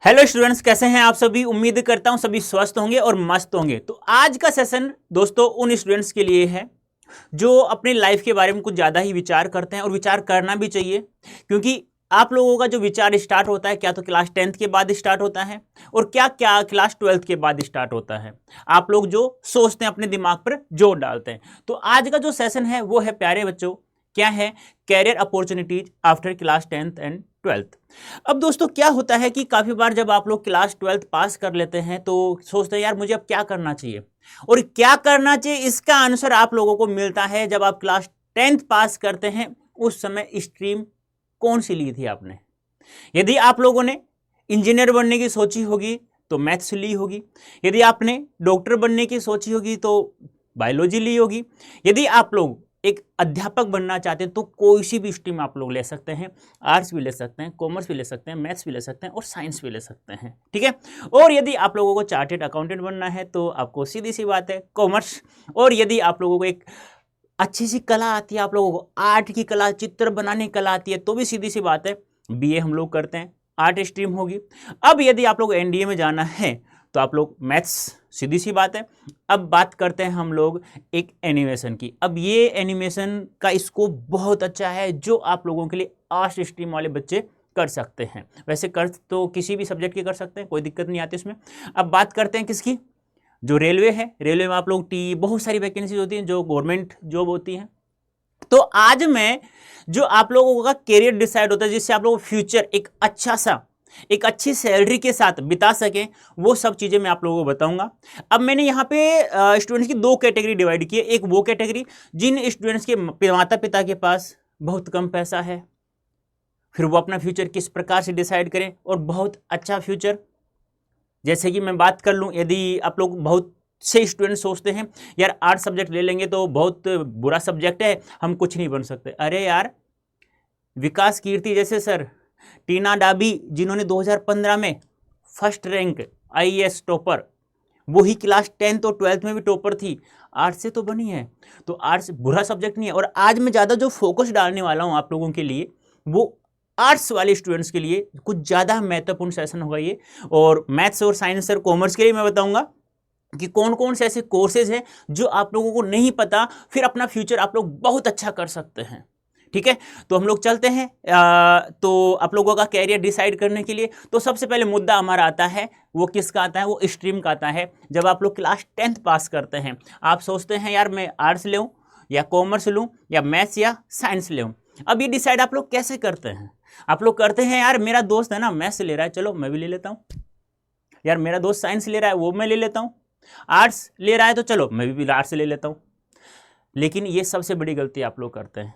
Hello students, कैसे हैं आप सभी। उम्मीद करता हूं सभी स्वस्थ होंगे और मस्त होंगे। तो आज का सेशन दोस्तों उन स्टूडेंट्स के लिए है जो अपनी लाइफ के बारे में कुछ ज़्यादा ही विचार करते हैं और विचार करना भी चाहिए, क्योंकि आप लोगों का जो विचार स्टार्ट होता है क्या तो क्लास 10th के बाद स्टार्ट होता है और क्या क्या क्लास 12th के बाद स्टार्ट होता है। आप लोग जो सोचते हैं अपने दिमाग पर जोर डालते हैं। तो आज का जो सेशन है वो है प्यारे बच्चों, क्या है, career opportunities after class 10th and 12th। अब दोस्तों क्या होता है कि काफ़ी बार जब आप लोग क्लास 12th पास कर लेते हैं तो सोचते हैं यार मुझे अब क्या करना चाहिए, और क्या करना चाहिए इसका आंसर आप लोगों को मिलता है जब आप क्लास 10th पास करते हैं। उस समय स्ट्रीम कौन सी ली थी आपने। यदि आप लोगों ने इंजीनियर बनने की सोची होगी तो मैथ्स ली होगी, यदि आपने डॉक्टर बनने की सोची होगी तो बायोलॉजी ली होगी, यदि आप लोग एक अध्यापक बनना चाहते हैं तो कोई सी भी स्ट्रीम आप लोग ले सकते हैं। आर्ट्स भी ले सकते हैं, कॉमर्स भी ले सकते हैं, मैथ्स भी ले सकते हैं और साइंस भी ले सकते हैं, ठीक है। और यदि आप लोगों को चार्टेड अकाउंटेंट बनना है तो आपको सीधी सी बात है कॉमर्स। और यदि आप लोगों को एक अच्छी सी कला आती है, आप लोगों को आर्ट की कला, चित्र बनाने की कला आती है, तो भी सीधी सी बात है बीए हम लोग करते हैं, आर्ट स्ट्रीम होगी। अब यदि आप लोग एनडीए में जाना है तो आप लोग मैथ्स, सीधी सी बात है। अब बात करते हैं हम लोग एक एनिमेशन की। अब ये एनिमेशन का स्कोप बहुत अच्छा है जो आप लोगों के लिए आर्ट्स स्ट्रीम वाले बच्चे कर सकते हैं। वैसे कर तो किसी भी सब्जेक्ट की कर सकते हैं, कोई दिक्कत नहीं आती इसमें। अब बात करते हैं किसकी, जो रेलवे है। रेलवे में आप लोग बहुत सारी वैकेंसीज होती हैं जो गवर्नमेंट जॉब होती हैं। तो आज मैं जो आप लोगों का कैरियर डिसाइड होता है, जिससे आप लोगों को फ्यूचर एक अच्छा सा, एक अच्छी सैलरी के साथ बिता सकें, वो सब चीज़ें मैं आप लोगों को बताऊंगा। अब मैंने यहाँ पे स्टूडेंट्स की दो कैटेगरी डिवाइड की है। एक वो कैटेगरी जिन स्टूडेंट्स के माता पिता के पास बहुत कम पैसा है, फिर वो अपना फ्यूचर किस प्रकार से डिसाइड करें और बहुत अच्छा फ्यूचर। जैसे कि मैं बात कर लूँ, यदि आप लोग बहुत से स्टूडेंट सोचते हैं यार आर्ट सब्जेक्ट ले लेंगे तो बहुत बुरा सब्जेक्ट है, हम कुछ नहीं बन सकते। अरे यार, विकास कीर्ति जैसे सर, टीना डाबी जिन्होंने 2015 में फर्स्ट रैंक आईएएस टॉपर, वही क्लास 10th और 12th में भी टॉपर थी, आर्ट्स से तो बनी है। तो आर्ट्स बुरा सब्जेक्ट नहीं है। और आज मैं ज़्यादा जो फोकस डालने वाला हूँ आप लोगों के लिए, वो आर्ट्स वाले स्टूडेंट्स के लिए कुछ ज़्यादा महत्वपूर्ण सेशन होगा ये। और मैथ्स और साइंस और कॉमर्स के लिए मैं बताऊँगा कि कौन कौन से ऐसे कोर्सेज हैं जो आप लोगों को नहीं पता, फिर अपना फ्यूचर आप लोग बहुत अच्छा कर सकते हैं, ठीक है। तो हम लोग चलते हैं तो आप लोगों का कैरियर डिसाइड करने के लिए तो सबसे पहले मुद्दा हमारा आता है, वो किसका आता है, वो स्ट्रीम का आता है। जब आप लोग क्लास 10th पास करते हैं, आप सोचते हैं यार मैं आर्ट्स लूँ या कॉमर्स लूँ या मैथ्स या साइंस लूँ। अब ये डिसाइड आप लोग कैसे करते हैं। आप लोग करते हैं यार मेरा दोस्त है ना मैथ्स ले रहा है, चलो मैं भी ले लेता हूँ। यार मेरा दोस्त साइंस ले रहा है, वो मैं ले लेता हूँ। आर्ट्स ले रहा है तो चलो मैं भी आर्ट्स ले लेता हूँ। लेकिन ये सबसे बड़ी गलती आप लोग करते हैं।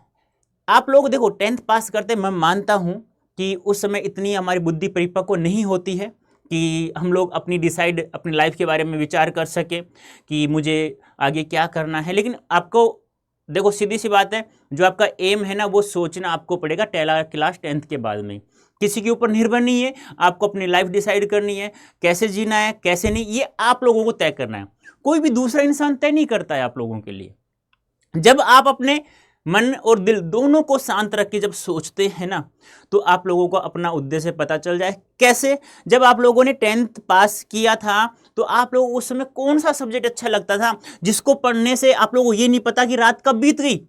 आप लोग देखो 10th पास करते, मैं मानता हूँ कि उस समय इतनी हमारी बुद्धि परिपक्व नहीं होती है कि हम लोग अपनी डिसाइड अपनी लाइफ के बारे में विचार कर सके कि मुझे आगे क्या करना है। लेकिन आपको देखो सीधी सी बात है, जो आपका एम है ना वो सोचना आपको पड़ेगा क्लास 10th के बाद में। किसी के ऊपर निर्भर नहीं है, आपको अपनी लाइफ डिसाइड करनी है, कैसे जीना है कैसे नहीं, ये आप लोगों को तय करना है। कोई भी दूसरा इंसान तय नहीं करता है आप लोगों के लिए। जब आप अपने मन और दिल दोनों को शांत रख के जब सोचते हैं ना, तो आप लोगों को अपना उद्देश्य पता चल जाए। कैसे, जब आप लोगों ने 10th पास किया था तो आप लोग उस समय कौन सा सब्जेक्ट अच्छा लगता था, जिसको पढ़ने से आप लोगों को ये नहीं पता कि रात कब बीत गई,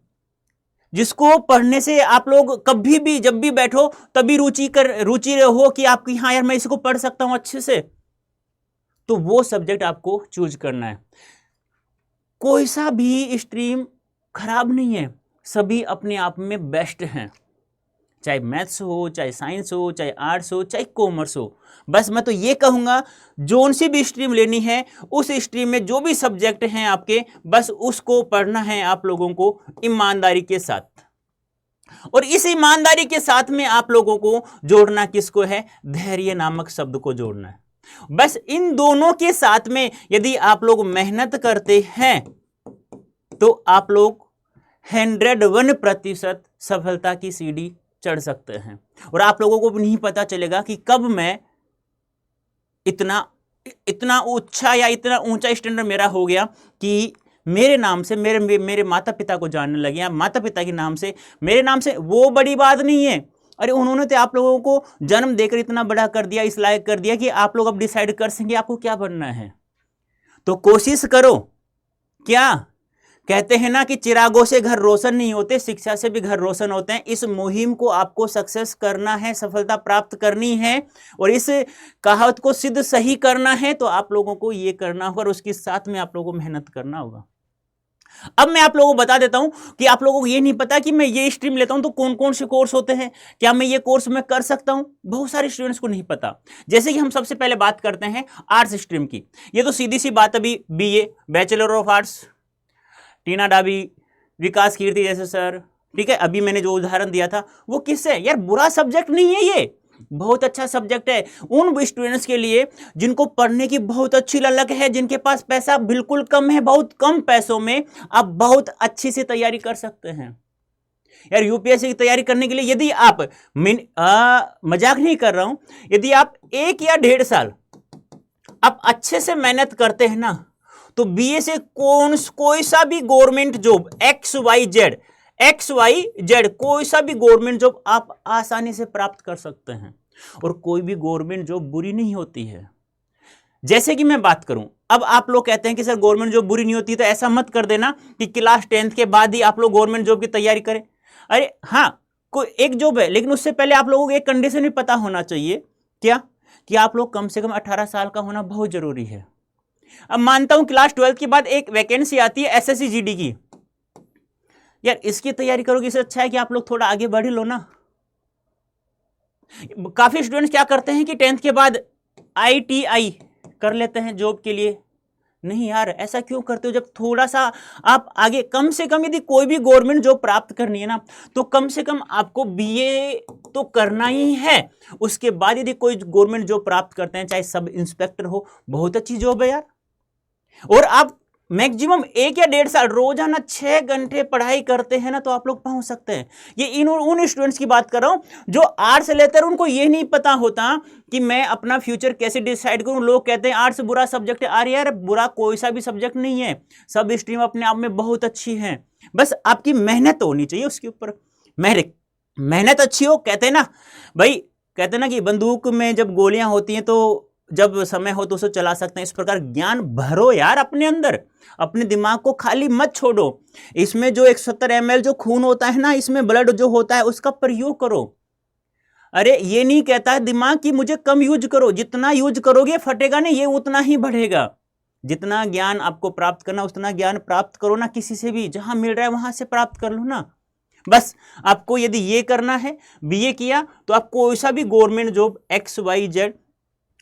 जिसको पढ़ने से आप लोग कभी भी जब भी बैठो तभी रुचि हो कि आपकी हाँ यार मैं इसको पढ़ सकता हूं अच्छे से, तो वो सब्जेक्ट आपको चूज करना है। कोई सा भी स्ट्रीम खराब नहीं है, सभी अपने आप में बेस्ट हैं, चाहे मैथ्स हो, चाहे साइंस हो, चाहे आर्ट्स हो, चाहे कॉमर्स हो। बस मैं तो ये कहूँगा जोन सी भी स्ट्रीम लेनी है, उस स्ट्रीम में जो भी सब्जेक्ट हैं आपके, बस उसको पढ़ना है आप लोगों को ईमानदारी के साथ। और इस ईमानदारी के साथ में आप लोगों को जोड़ना किसको है, धैर्य नामक शब्द को जोड़ना है। बस इन दोनों के साथ में यदि आप लोग मेहनत करते हैं तो आप लोग 101% सफलता की सीढ़ी चढ़ सकते हैं। और आप लोगों को भी नहीं पता चलेगा कि कब मैं इतना इतना ऊंचा या इतना ऊंचा स्टैंडर्ड मेरा हो गया कि मेरे नाम से मेरे माता पिता को जानने लगे, या माता पिता के नाम से मेरे नाम से। वो बड़ी बात नहीं है अरे उन्होंने तो आप लोगों को जन्म देकर इतना बड़ा कर दिया, इस लायक कर दिया कि आप लोग अब डिसाइड कर सकेंगे आपको क्या बनना है। तो कोशिश करो। क्या कहते हैं ना कि चिरागों से घर रोशन नहीं होते, शिक्षा से भी घर रोशन होते हैं। इस मुहिम को आपको सक्सेस करना है, सफलता प्राप्त करनी है और इस कहावत को सिद्ध सही करना है, तो आप लोगों को ये करना होगा और उसके साथ में आप लोगों को मेहनत करना होगा। अब मैं आप लोगों को बता देता हूं कि आप लोगों को ये नहीं पता कि मैं ये स्ट्रीम लेता हूं तो कौन कौन से कोर्स होते हैं, क्या मैं ये कोर्स मैं कर सकता हूं। बहुत सारे स्टूडेंट्स को नहीं पता। जैसे कि हम सबसे पहले बात करते हैं आर्ट्स स्ट्रीम की। ये तो सीधी सी बात, अभी बीए बैचलर ऑफ आर्ट्स, टीना डाबी, विकास कीर्ति जैसे सर, ठीक है। अभी मैंने जो उदाहरण दिया था वो किससे, यार बुरा सब्जेक्ट नहीं है, ये बहुत अच्छा सब्जेक्ट है उन स्टूडेंट्स के लिए जिनको पढ़ने की बहुत अच्छी ललक है, जिनके पास पैसा बिल्कुल कम है। बहुत कम पैसों में आप बहुत अच्छी से तैयारी कर सकते हैं। यार यूपीएससी की तैयारी करने के लिए यदि आप मजाक नहीं कर रहा हूं, यदि आप 1 या 1.5 साल आप अच्छे से मेहनत करते हैं ना, तो बीए से कोई सा भी गवर्नमेंट जॉब XYZ कोई सा भी गवर्नमेंट जॉब आप आसानी से प्राप्त कर सकते हैं। और कोई भी गवर्नमेंट जॉब बुरी नहीं होती है। जैसे कि मैं बात करूं, अब आप लोग कहते हैं कि सर गवर्नमेंट जॉब बुरी नहीं होती, तो ऐसा मत कर देना कि क्लास 10th के बाद ही आप लोग गवर्नमेंट जॉब की तैयारी करें। अरे हाँ, कोई एक जॉब है, लेकिन उससे पहले आप लोगों को एक कंडीशन भी पता होना चाहिए। क्या कि आप लोग कम से कम 18 साल का होना बहुत जरूरी है। अब मानता हूं क्लास 12 के बाद एक वैकेंसी आती है एसएससी जीडी की, यार इसकी तैयारी करोगे, इससे अच्छा है कि आप लोग थोड़ा आगे बढ़ ही लो ना। काफी स्टूडेंट्स क्या करते हैं कि 10th के बाद ITI कर लेते हैं जॉब के लिए। नहीं यार, ऐसा क्यों करते हो? जब थोड़ा सा आप आगे, कम से कम यदि कोई भी गवर्नमेंट जॉब प्राप्त करनी है ना, तो कम से कम आपको बीए तो करना ही है। उसके बाद यदि कोई गवर्नमेंट जॉब प्राप्त करते हैं, चाहे सब इंस्पेक्टर हो, बहुत अच्छी जॉब है यार। और आप मैक्सिमम 1 या 1.5 साल रोजाना 6 घंटे पढ़ाई करते हैं ना, तो आप लोग पहुंच सकते हैं। ये उन स्टूडेंट्स की बात कर रहा हूं जो आर्ट्स लेते हैं, उनको ये नहीं पता होता कि मैं अपना फ्यूचर कैसे डिसाइड करूं। लोग कहते हैं आर्ट्स बुरा सब्जेक्ट है। अरे यार, बुरा कोई सा भी सब्जेक्ट नहीं है, सब स्ट्रीम अपने आप में बहुत अच्छी है। बस आपकी मेहनत होनी चाहिए उसके ऊपर। मेहनत अच्छी हो। कहते हैं ना भाई, कहते हैं ना कि बंदूक में जब गोलियां होती हैं तो जब समय हो तो उसे चला सकते हैं। इस प्रकार ज्ञान भरो यार अपने अंदर, अपने दिमाग को खाली मत छोड़ो। इसमें जो 170 ml जो खून होता है ना, इसमें ब्लड जो होता है, उसका प्रयोग करो। अरे ये नहीं कहता है दिमाग कि मुझे कम यूज करो, जितना यूज करोगे फटेगा नहीं, ये उतना ही बढ़ेगा। जितना ज्ञान आपको प्राप्त करना उतना ज्ञान प्राप्त करो ना, किसी से भी, जहां मिल रहा है वहां से प्राप्त कर लो ना। बस आपको यदि ये करना है, बीए किया तो आप कोई सा भी गवर्नमेंट जॉब XYZ,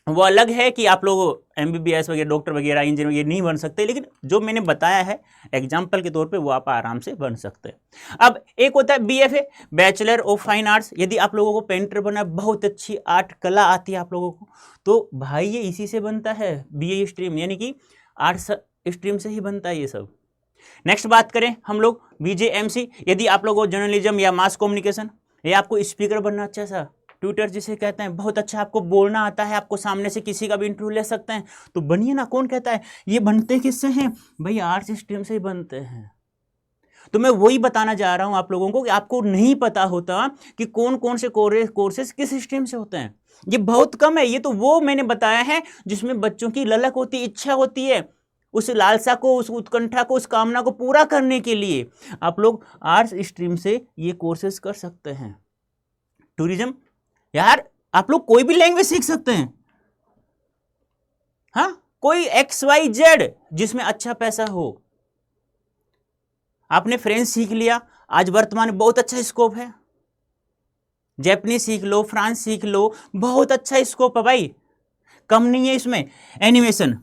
वो अलग है कि आप लोग MBBS वगैरह, डॉक्टर वगैरह, इंजीनियर वगैरह नहीं बन सकते, लेकिन जो मैंने बताया है एग्जाम्पल के तौर पे वो आप आराम से बन सकते हैं। अब एक होता है BFA, bachelor of fine arts. यदि आप लोगों को पेंटर बनना, बहुत अच्छी आर्ट कला आती है आप लोगों को, तो भाई ये इसी से बनता है, BA स्ट्रीम, यानी कि आर्ट्स स्ट्रीम से ही बनता है ये सब। नेक्स्ट बात करें हम लोग BJMC। यदि आप लोगों को जर्नलिज्म या मास कम्युनिकेशन, या आपको स्पीकर बनना, अच्छा सा ट्विटर जिसे कहते हैं, बहुत अच्छा आपको बोलना आता है, आपको सामने से किसी का भी इंटरव्यू ले सकते हैं, तो बनिए ना। कौन कहता है ये बनते किससे हैं? भाई आर्ट्स स्ट्रीम से ही बनते हैं। तो मैं वही बताना चाह रहा हूं आप लोगों को कि आपको नहीं पता होता कि कौन कौन से कोर्सेज किस स्ट्रीम से होते हैं। ये बहुत कम है। ये तो वो मैंने बताया है जिसमें बच्चों की ललक होती है, इच्छा होती है, उस लालसा को, उस उत्कंठा को, उस कामना को पूरा करने के लिए आप लोग आर्ट्स स्ट्रीम से ये कोर्सेज कर सकते हैं। टूरिज्म, यार आप लोग कोई भी लैंग्वेज सीख सकते हैं। हाँ, कोई XYZ जिसमें अच्छा पैसा हो। आपने फ्रेंच सीख लिया, आज वर्तमान में बहुत अच्छा स्कोप है। जापानीज सीख लो, फ्रांस सीख लो, बहुत अच्छा स्कोप है भाई, कम नहीं है इसमें। एनिमेशन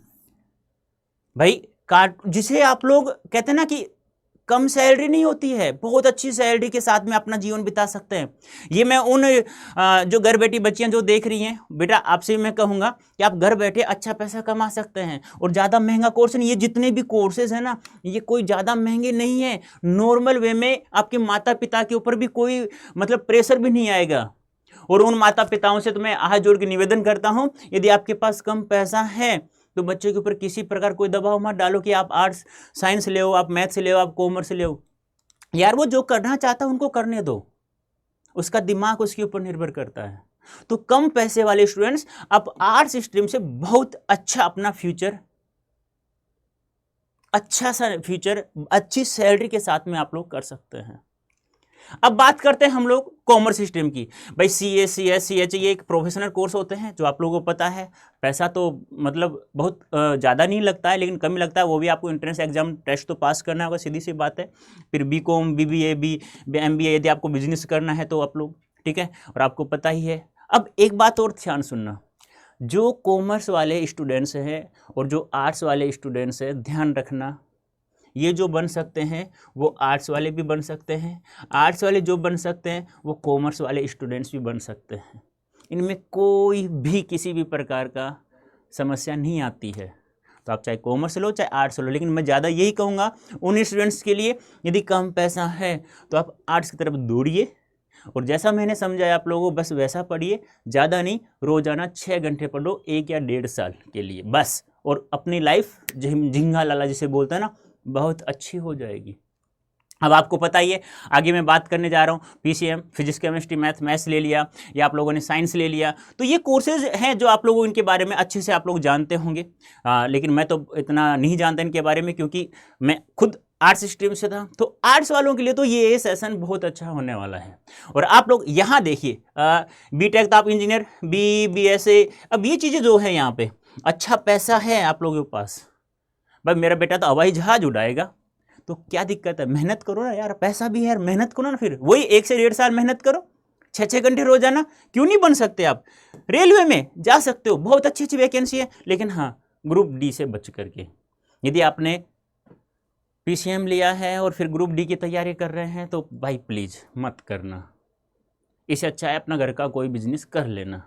भाई, जिसे आप लोग कहते हैं ना कि कम सैलरी नहीं होती है, बहुत अच्छी सैलरी के साथ में अपना जीवन बिता सकते हैं। ये मैं उन जो घर बैठी बच्चियां जो देख रही हैं, बेटा आपसे मैं कहूँगा कि आप घर बैठे अच्छा पैसा कमा सकते हैं। और ज़्यादा महंगा कोर्स नहीं, ये जितने भी कोर्सेज हैं ना, ये कोई ज़्यादा महंगे नहीं है। नॉर्मल वे में आपके माता पिता के ऊपर भी कोई मतलब प्रेशर भी नहीं आएगा। और उन माता पिताओं से तो मैं हाथ जोड़ के निवेदन करता हूँ, यदि आपके पास कम पैसा है तो बच्चे के ऊपर किसी प्रकार कोई दबाव मत डालो कि आप आर्ट्स साइंस ले हो, आप मैथ्स ले हो, आप कॉमर्स ले हो। यार वो जो करना चाहता है उनको करने दो, उसका दिमाग उसके ऊपर निर्भर करता है। तो कम पैसे वाले स्टूडेंट्स अब आर्ट्स स्ट्रीम से बहुत अच्छा अपना फ्यूचर, अच्छा सा फ्यूचर अच्छी सैलरी के साथ में आप लोग कर सकते हैं। अब बात करते हैं हम लोग कॉमर्स स्ट्रीम की। भाई CA, CS, CH ये एक प्रोफेशनल कोर्स होते हैं जो आप लोगों को पता है। पैसा तो मतलब बहुत ज़्यादा नहीं लगता है, लेकिन कम ही लगता है। वो भी आपको एंट्रेंस एग्जाम टेस्ट तो पास करना होगा, सीधी सी बात है। फिर BCom, BBA, MBA यदि आपको बिजनेस करना है तो आप लोग, ठीक है, और आपको पता ही है। अब एक बात और ध्यान सुनना, जो कॉमर्स वाले स्टूडेंट्स हैं और जो आर्ट्स वाले स्टूडेंट्स हैं, ध्यान रखना, ये जो बन सकते हैं वो आर्ट्स वाले भी बन सकते हैं, आर्ट्स वाले जो बन सकते हैं वो कॉमर्स वाले स्टूडेंट्स भी बन सकते हैं। इनमें कोई भी किसी भी प्रकार का समस्या नहीं आती है। तो आप चाहे कॉमर्स लो चाहे आर्ट्स लो, लेकिन मैं ज़्यादा यही कहूँगा उन स्टूडेंट्स के लिए, यदि कम पैसा है तो आप आर्ट्स की तरफ दौड़िए और जैसा मैंने समझाया आप लोगों को बस वैसा पढ़िए, ज़्यादा नहीं, रोज़ाना 6 घंटे पढ़ो 1 या 1.5 साल के लिए बस, और अपनी लाइफ झिंगा लाला जिसे बोलते हैं ना, बहुत अच्छी हो जाएगी। अब आपको पता ही है, आगे मैं बात करने जा रहा हूँ PCM, फिजिक्स केमिस्ट्री मैथ्स ले लिया, या आप लोगों ने साइंस ले लिया, तो ये कोर्सेज हैं जो आप लोगों इनके बारे में अच्छे से आप लोग जानते होंगे। लेकिन मैं तो इतना नहीं जानता इनके बारे में, क्योंकि मैं खुद आर्ट्स स्ट्रीम से था। तो आर्ट्स वालों के लिए तो ये सेशन बहुत अच्छा होने वाला है। और आप लोग यहाँ देखिए, BTech तो आप इंजीनियर, BSA, अब ये चीज़ें जो है यहाँ पे अच्छा पैसा है आप लोगों के पास। भाई मेरा बेटा तो हवाई जहाज उड़ाएगा, तो क्या दिक्कत है, मेहनत करो ना यार, पैसा भी है यार, मेहनत करो ना, फिर वही 1 से 1.5 साल मेहनत करो, 6 घंटे रोजाना, क्यों नहीं बन सकते आप? रेलवे में जा सकते हो, बहुत अच्छी अच्छी वैकेंसी है, लेकिन हाँ ग्रुप डी से बच करके। यदि आपने PCM लिया है और फिर ग्रुप डी की तैयारी कर रहे हैं तो भाई प्लीज़ मत करना, इससे अच्छा है अपना घर का कोई बिजनेस कर लेना।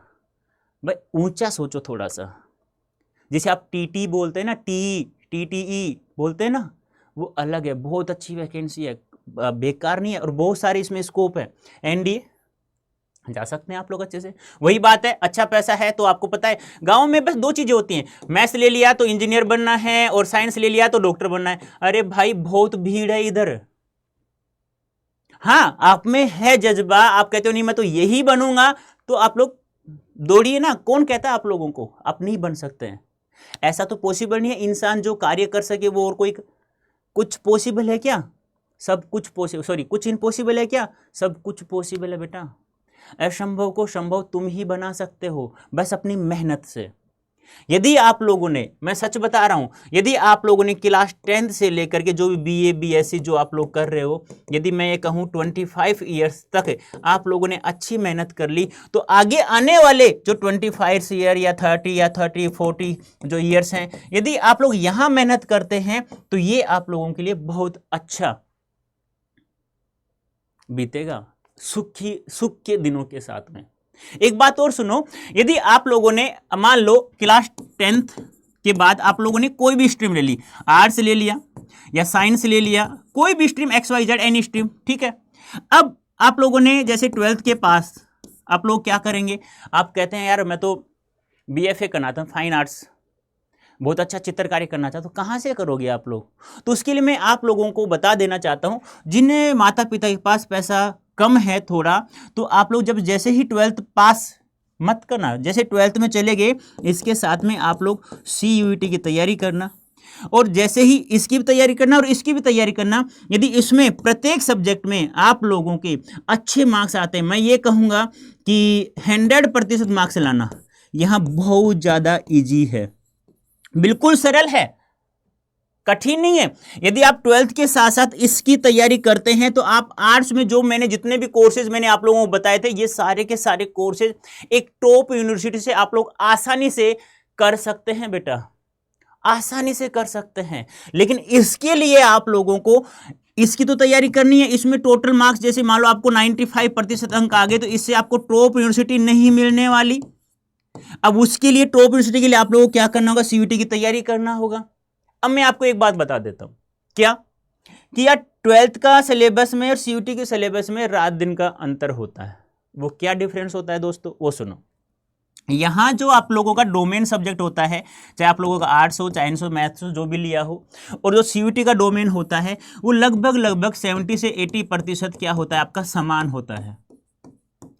भाई ऊंचा सोचो थोड़ा सा, जिसे आप TT बोलते हैं ना, TTE बोलते हैं ना, वो अलग है, बहुत अच्छी वैकेंसी है, बेकार नहीं है, और बहुत सारे इसमें स्कोप है। NDA जा सकते हैं आप लोग अच्छे से। वही बात है, अच्छा पैसा है तो आपको पता है गांव में बस 2 चीज़ें होती हैं, मैथ्स ले लिया तो इंजीनियर बनना है और साइंस ले लिया तो डॉक्टर बनना है। अरे भाई बहुत भीड़ है इधर। हाँ आप में है जज्बा, आप कहते हो नहीं मैं तो यही बनूंगा, तो आप लोग दौड़िए ना। कौन कहता है आप लोगों को आप नहीं बन सकते हैं? ऐसा तो पॉसिबल नहीं है, इंसान जो कार्य कर सके वो और कोई, कुछ पॉसिबल है क्या? सब कुछ पॉसिबल, सॉरी कुछ इम्पॉसिबल है क्या? सब कुछ पॉसिबल है बेटा। असंभव को संभव तुम ही बना सकते हो, बस अपनी मेहनत से। यदि आप लोगों ने, मैं सच बता रहा हूं, यदि आप लोगों ने क्लास 10th से लेकर के जो भी BA BSc जो आप लोग कर रहे हो, यदि मैं ये कहूं 25 ईयर्स तक आप लोगों ने अच्छी मेहनत कर ली, तो आगे आने वाले जो 25 ईयर या 30 40 जो ईयर्स हैं, यदि आप लोग यहां मेहनत करते हैं तो ये आप लोगों के लिए बहुत अच्छा बीतेगा, सुख के दिनों के साथ में। एक बात और सुनो, यदि आप लोगों ने मान लो क्लास 10th के बाद आप लोगों ने कोई भी स्ट्रीम ले ली, आर्ट्स ले लिया या साइंस ले लिया, कोई भी स्ट्रीम XYZ एनी स्ट्रीम, ठीक है। अब आप लोगों ने जैसे 12th के पास आप लोग क्या करेंगे, आप कहते हैं यार मैं तो BFA करना था, फाइन आर्ट्स, बहुत अच्छा चित्रकारी करना चाहता, तो कहाँ से करोगे आप लोग? तो उसके लिए मैं आप लोगों को बता देना चाहता हूँ, जिन्हें माता पिता के पास पैसा कम है थोड़ा, तो आप लोग जब जैसे ही 12th पास मत करना, जैसे 12th में चले गए, इसके साथ में आप लोग CUET की तैयारी करना, और जैसे ही इसकी भी तैयारी करना और इसकी भी तैयारी करना। यदि इसमें प्रत्येक सब्जेक्ट में आप लोगों के अच्छे मार्क्स आते हैं, मैं ये कहूँगा कि 100% मार्क्स लाना यहाँ बहुत ज़्यादा ईजी है, बिल्कुल सरल है, कठिन नहीं है। यदि आप 12th के साथ साथ इसकी तैयारी करते हैं तो आप आर्ट्स में जो मैंने जितने भी कोर्सेज मैंने आप लोगों को बताए थे, ये सारे के सारे कोर्सेज एक टॉप यूनिवर्सिटी से आप लोग आसानी से कर सकते हैं बेटा, आसानी से कर सकते हैं। लेकिन इसके लिए आप लोगों को इसकी तो तैयारी करनी है। इसमें टोटल मार्क्स जैसे मान लो आपको 95% अंक आ गए, तो इससे आपको टॉप यूनिवर्सिटी नहीं मिलने वाली। अब उसके लिए टॉप यूनिवर्सिटी के लिए आप लोगों को क्या करना होगा, CUET की तैयारी करना होगा। अब मैं आपको एक बात बता देता हूं, क्या कि यार 12th का सिलेबस में और CUET के सिलेबस में रात दिन का अंतर होता है। वो क्या डिफरेंस होता है दोस्तों, वो सुनो। यहाँ जो आप लोगों का डोमेन सब्जेक्ट होता है, चाहे आप लोगों का आर्ट्स हो, साइंस हो, मैथ्स हो, जो भी लिया हो, और जो CUET का डोमेन होता है वो लगभग 70 से 80% क्या होता है आपका समान होता है।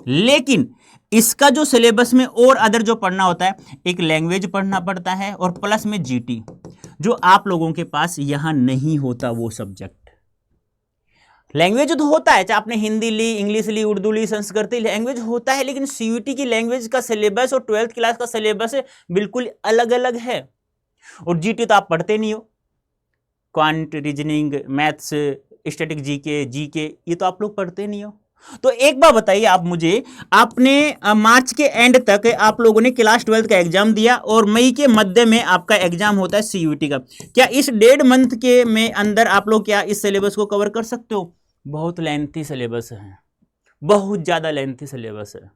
लेकिन इसका जो सिलेबस में और अदर जो पढ़ना होता है, एक लैंग्वेज पढ़ना पड़ता है और प्लस में जीटी, जो आप लोगों के पास यहां नहीं होता वो सब्जेक्ट। लैंग्वेज तो होता है, चाहे आपने हिंदी ली, इंग्लिश ली, उर्दू ली, संस्कृत ली, लैंग्वेज होता है, लेकिन सीयूटी की लैंग्वेज का सिलेबस और 12th क्लास का सिलेबस बिल्कुल अलग अलग है। और जीटी तो आप पढ़ते नहीं हो, quant, reasoning, maths, static, GK ये तो आप लोग पढ़ते नहीं हो। तो एक बार बताइए आप मुझे, आपने मार्च के एंड तक आप लोगों ने क्लास 12th का एग्जाम दिया और मई के मध्य में आपका एग्जाम होता है सीयूटी का। क्या इस 1.5 मंथ के में अंदर आप लोग क्या इस सिलेबस को कवर कर सकते हो? बहुत लेंथी सिलेबस है, बहुत ज्यादा लेंथी सिलेबस है।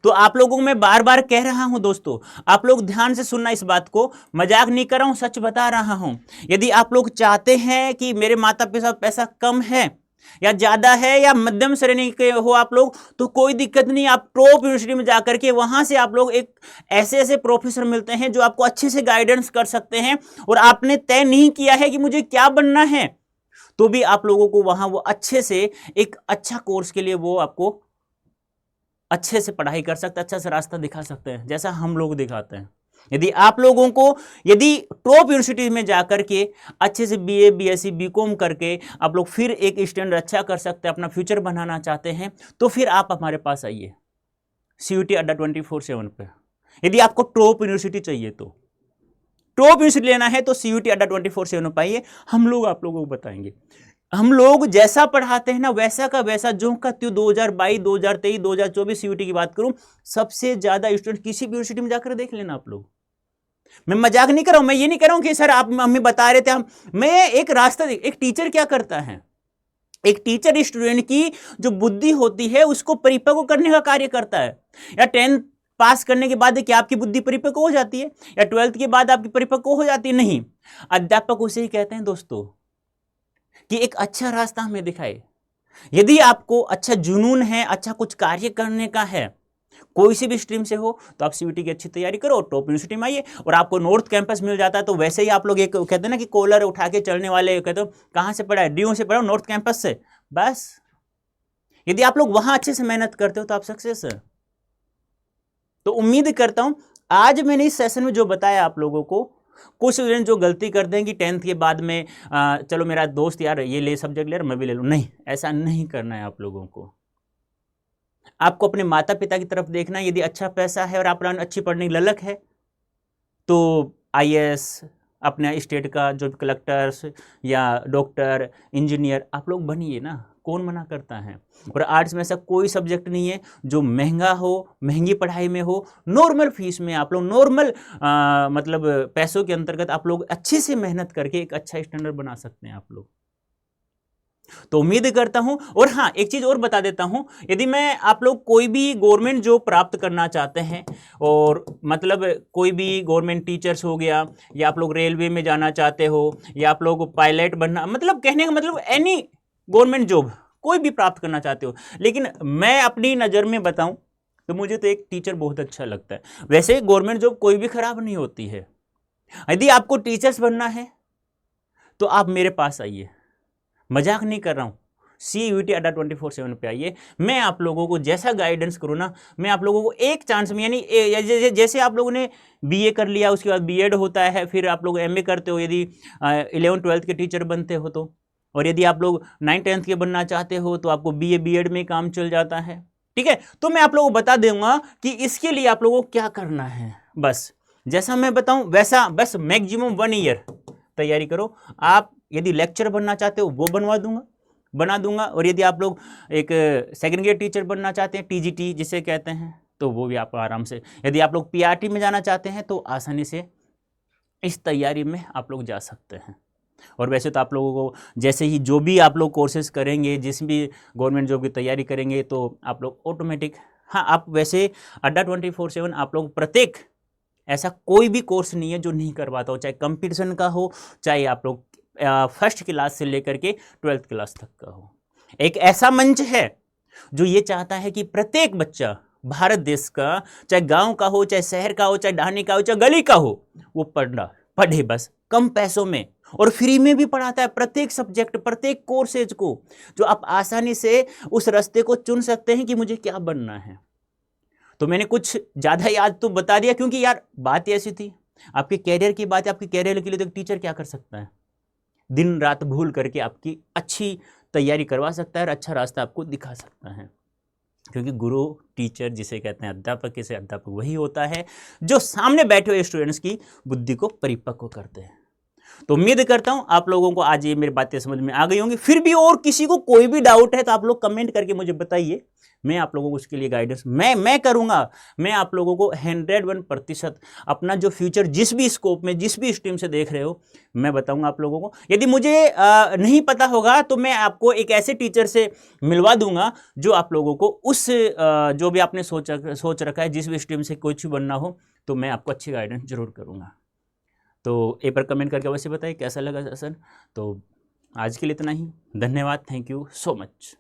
तो आप लोगों को मैं बार बार कह रहा हूं दोस्तों, आप लोग ध्यान से सुनना इस बात को, मजाक नहीं कर रहा हूं, सच बता रहा हूं। यदि आप लोग चाहते हैं कि मेरे माता पिता पैसा कम है या ज्यादा है या मध्यम श्रेणी के हो आप लोग, तो कोई दिक्कत नहीं, आप टॉप यूनिवर्सिटी में जाकर के वहां से आप लोग एक ऐसे ऐसे प्रोफेसर मिलते हैं जो आपको अच्छे से गाइडेंस कर सकते हैं। और आपने तय नहीं किया है कि मुझे क्या बनना है, तो भी आप लोगों को वहां वो अच्छे से एक अच्छा कोर्स के लिए वो आपको अच्छे से पढ़ाई कर सकते हैं, अच्छा से रास्ता दिखा सकते हैं, जैसा हम लोग दिखाते हैं। यदि आप लोगों को यदि टॉप यूनिवर्सिटी में जाकर के अच्छे से बीए, बीएससी, बीकॉम करके आप लोग फिर एक स्टैंडर्ड अच्छा कर सकते हैं, अपना फ्यूचर बनाना चाहते हैं, तो फिर आप हमारे पास आइए सीयूटी अड्डा 24/7 पे। यदि आपको टॉप यूनिवर्सिटी चाहिए, तो टॉप यूनिवर्सिटी लेना है तो सीयूटी अड्डा 24/7 पे आइए, हम लोग आप लोगों को बताएंगे। हम लोग जैसा पढ़ाते हैं ना वैसा का वैसा, जो का त्यों 2022, 2023, 2024 सीयूटी की बात करूं, सबसे ज्यादा स्टूडेंट किसी भी यूनिवर्सिटी में जाकर देख लेना आप लोग। मैं मजाक नहीं कर रहा हूं, मैं ये नहीं कह रहा हूं कि सर आप हमें बता रहे थे हम, मैं एक रास्ता, एक टीचर क्या करता है, एक टीचर स्टूडेंट की जो बुद्धि होती है उसको परिपक्व करने का कार्य करता है। या 10th पास करने के बाद क्या आपकी बुद्धि परिपक्व हो जाती है, या 12th के बाद आपकी परिपक्व हो जाती है? नहीं, अध्यापक उसे ही कहते हैं दोस्तों कि एक अच्छा रास्ता हमें दिखाए। यदि आपको अच्छा जुनून है, अच्छा कुछ कार्य करने का है, कोई सी भी स्ट्रीम से हो, तो आप सीयूटी की अच्छी तैयारी करो, टॉप यूनिवर्सिटी में आइए। और आपको नॉर्थ कैंपस मिल जाता है तो वैसे ही आप लोग एक कहते हैं ना कि कॉलर उठा के चलने वाले, कहते हो कहां से पढ़ा है, डीयू से पढ़ा, नॉर्थ कैंपस से, बस। यदि आप लोग वहां अच्छे से मेहनत करते हो तो आप सक्सेस है। तो उम्मीद करता हूं आज मैंने इस सेशन में जो बताया आप लोगों को, कुछ स्टूडेंट जो गलती कर देंगे 10th के बाद में चलो मेरा दोस्त यार ये ले सब्जेक्ट ले रहा मैं भी ले लूं, नहीं, ऐसा नहीं करना है आप लोगों को। आपको अपने माता पिता की तरफ देखना है। यदि अच्छा पैसा है और आप अच्छी पढ़ने की ललक है तो आईएएस, अपने स्टेट का जो कलेक्टर्स या डॉक्टर, इंजीनियर आप लोग बनिए ना, कौन मना करता है। और आर्ट्स में ऐसा कोई सब्जेक्ट नहीं है जो महंगा हो, महंगी पढ़ाई में हो, नॉर्मल फीस में आप लोग नॉर्मल मतलब पैसों के अंतर्गत आप लोग अच्छे से मेहनत करके एक अच्छा स्टैंडर्ड बना सकते हैं आप लोग। तो उम्मीद करता हूं। और हाँ, एक चीज और बता देता हूं, यदि मैं आप लोग कोई भी गवर्नमेंट जॉब प्राप्त करना चाहते हैं, और मतलब कोई भी गवर्नमेंट टीचर्स हो गया, या आप लोग रेलवे में जाना चाहते हो, या आप लोग पायलट बनना, मतलब कहने का मतलब एनी गवर्नमेंट जॉब कोई भी प्राप्त करना चाहते हो, लेकिन मैं अपनी नज़र में बताऊं तो मुझे तो एक टीचर बहुत अच्छा लगता है। वैसे गवर्नमेंट जॉब कोई भी खराब नहीं होती है। यदि आपको टीचर्स बनना है तो आप मेरे पास आइए, मजाक नहीं कर रहा हूं, सीयूटी अड्डा 24/7 पे आइए। मैं आप लोगों को जैसा गाइडेंस करूँ ना, मैं आप लोगों को एक चांस में, यानी जैसे आप लोगों ने बीए कर लिया, उसके बाद बीएड होता है, फिर आप लोग एमए करते हो, यदि 11th 12th के टीचर बनते हो तो, और यदि आप लोग 9th 10th के बनना चाहते हो तो आपको बीए बीएड में काम चल जाता है, ठीक है। तो मैं आप लोगों को बता दूंगा कि इसके लिए आप लोगों को क्या करना है। बस जैसा मैं बताऊं वैसा, बस मैक्सिमम 1 ईयर तैयारी करो। आप यदि लेक्चर बनना चाहते हो वो बना दूंगा, और यदि आप लोग एक सेकंड ग्रेड टीचर बनना चाहते हैं, टीजीटी जिसे कहते हैं, तो वो भी आप आराम से, यदि आप लोग पीआरटी में जाना चाहते हैं तो आसानी से इस तैयारी में आप लोग जा सकते हैं। और वैसे तो आप लोगों को जैसे ही जो भी आप लोग कोर्सेज करेंगे, जिस भी गवर्नमेंट जॉब की तैयारी करेंगे, तो आप लोग ऑटोमेटिक, हाँ आप वैसे अड्डा 24/7 आप लोग प्रत्येक, ऐसा कोई भी कोर्स नहीं है जो नहीं करवाता हो, चाहे कंपटीशन का हो, चाहे आप लोग फर्स्ट क्लास से लेकर के 12th क्लास तक का हो। एक ऐसा मंच है जो ये चाहता है कि प्रत्येक बच्चा भारत देश का, चाहे गांव का हो, चाहे शहर का हो, चाहे ढाणी का हो, चाहे गली का हो, वो पढ़े बस कम पैसों में और फ्री में भी पढ़ाता है प्रत्येक सब्जेक्ट, प्रत्येक कोर्सेज को, जो आप आसानी से उस रास्ते को चुन सकते हैं कि मुझे क्या बनना है। तो मैंने कुछ ज़्यादा याद तो बता दिया, क्योंकि यार बात ऐसी थी, आपके कैरियर की बात है। आपके कैरियर के लिए तो एक टीचर क्या कर सकता है, दिन रात भूल करके आपकी अच्छी तैयारी करवा सकता है और अच्छा रास्ता आपको दिखा सकता है। क्योंकि गुरु, टीचर जिसे कहते हैं अध्यापक, किसे अध्यापक वही होता है जो सामने बैठे हुए स्टूडेंट्स की बुद्धि को परिपक्व करते हैं। तो उम्मीद करता हूं आप लोगों को आज ये मेरी बातें समझ में आ गई होंगी। फिर भी और किसी को कोई भी डाउट है तो आप लोग कमेंट करके मुझे बताइए, मैं आप लोगों को उसके लिए गाइडेंस मैं करूंगा। मैं आप लोगों को 101% अपना जो फ्यूचर जिस भी स्कोप में, जिस भी स्ट्रीम से देख रहे हो, मैं बताऊंगा आप लोगों को। यदि मुझे नहीं पता होगा तो मैं आपको एक ऐसे टीचर से मिलवा दूंगा जो आप लोगों को उस जो भी आपने सोच रखा है, जिस भी स्ट्रीम से कुछ बनना हो, तो मैं आपको अच्छी गाइडेंस जरूर करूंगा। तो एक बार कमेंट करके अवश्य बताइए कैसा लगा सेशन। तो आज के लिए इतना ही, धन्यवाद, थैंक यू सो मच।